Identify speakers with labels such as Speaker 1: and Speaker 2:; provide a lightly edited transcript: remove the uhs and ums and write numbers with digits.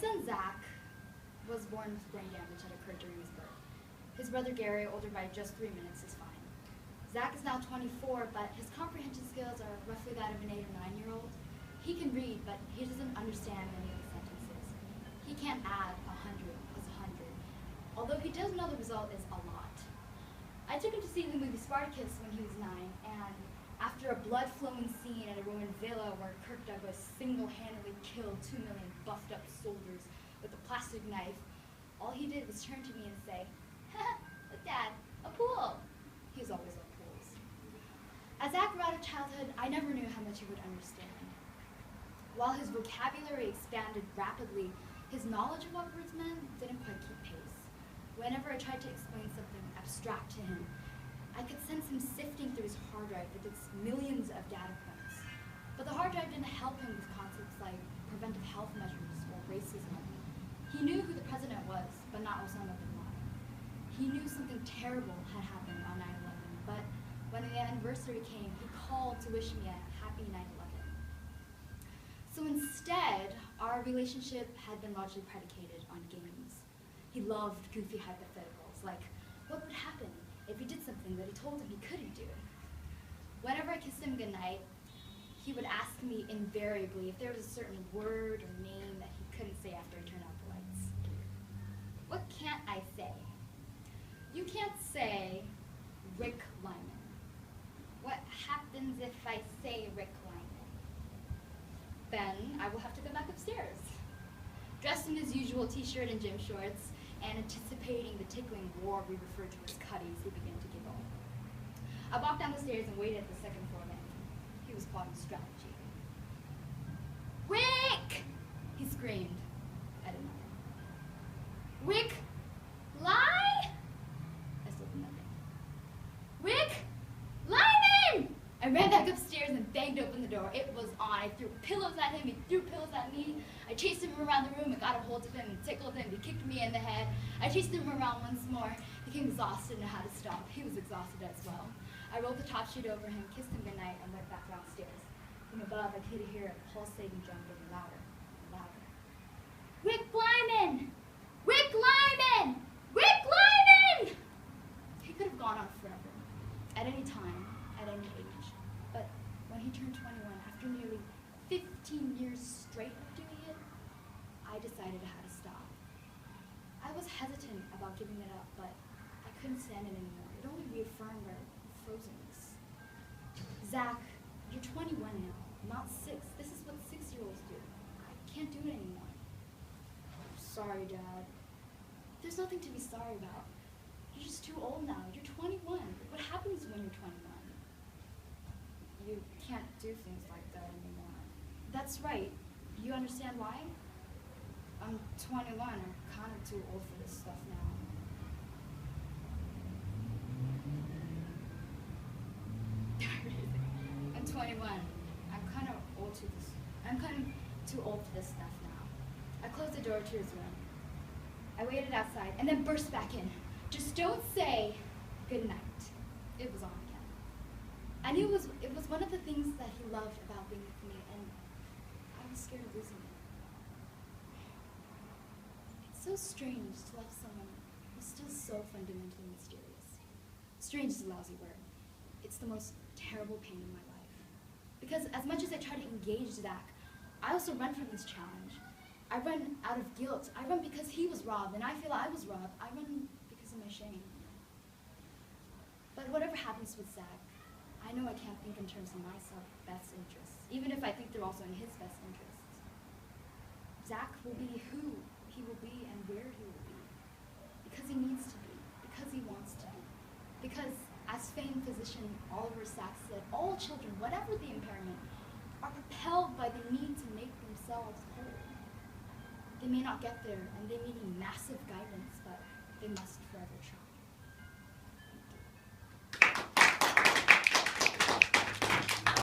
Speaker 1: son Zach was born with brain damage that occurred during his birth. His brother Gary, older by just 3 minutes, is fine. Zach is now 24, but his comprehension skills are roughly that of an 8 or 9-year-old. He can read, but he doesn't understand many of the sentences. He can't add 100 plus 100, although he does know the result is a lot. I took him to see the movie Spartacus when he was 9, and after a blood-flowing scene at a Roman villa where Kirk Douglas single-handedly killed 2 million buffed-up soldiers with a plastic knife, all he did was turn to me and say, "Haha, look, Dad, a pool." He's always loved pools. As Zach grew out of childhood, I never knew how much he would understand. While his vocabulary expanded rapidly, his knowledge of what words meant didn't quite keep pace. Whenever I tried to explain something abstract to him, I could sense him sifting through his hard drive with its millions of data points. But the hard drive didn't help him with concepts like preventive health measures or racism. He knew who the president was, but not Osama bin Laden. He knew something terrible had happened on 9/11, but when the anniversary came, he called to wish me a happy 9/11. So instead, our relationship had been largely predicated on games. He loved goofy hypotheticals, like what would happen if he did something that he told him he couldn't do. Whenever I kissed him goodnight, he would ask me invariably if there was a certain word or name that he couldn't say after I turned out the lights. What can't I say? You can't say Rick Lyman. What happens if I say Rick Lyman? Then I will have to go back upstairs. Dressed in his usual t-shirt and gym shorts, and anticipating the tickling war we refer to as cutties, he began to giggle. I walked down the stairs and waited at the second floor landing. He was plotting strategy. "Rick!" he screamed. I did nothing. "Rick! Lie?" I still did nothing. "Rick! Lyman!" I ran back upstairs and banged open the door. It was on. I threw pillows at him. He threw pillows at me. I chased him around the room and got a hold of him and tickled him. He kicked me in the head. I chased him around once more. He became exhausted and had to stop. He was exhausted as well. I rolled the top sheet over him, kissed him goodnight, and went back downstairs. From above, I could hear a pulsating drum getting louder and louder. "Rick Lyman! Rick Lyman! Rick Lyman!" He could have gone on forever, at any time, at any age. But when he turned 21, after nearly 15 years straight of doing it, I decided I had to stop. I was hesitant about giving it up, but I couldn't stand it anymore. It only reaffirmed our frozenness. "Zach, you're 21 now, not 6. This is what 6-year-olds do. I can't do it anymore." "Sorry, Dad." "There's nothing to be sorry about. You're just too old now. You're 21. What happens when you're 21? You can't do things like that anymore." "That's right. You understand why?" "I'm 21. I'm kind of too old for this stuff now." "I'm 21. I'm kind of too old for this stuff now." I closed the door to his room. I waited outside and then burst back in. "Just don't say good night." It was on again. I knew it was one of the things that he loved about being with me, and I was scared of losing it. It's so strange to love someone who's still so fundamentally mysterious. Strange is a lousy word. It's the most terrible pain in my life. Because as much as I try to engage Zach, I also run from this challenge. I run out of guilt. I run because he was robbed, and I feel I was robbed. I run because of my shame. But whatever happens with Zach, I know I can't think in terms of my best interests, even if I think they're also in his best interests. Zach will be who he will be and where he will be, because he needs to be, because he wants to be. Because, as famed physician Oliver Sacks said, all children, whatever the impairment, are propelled by the need to make themselves whole. They may not get there, and they may need massive guidance, but they must forever try.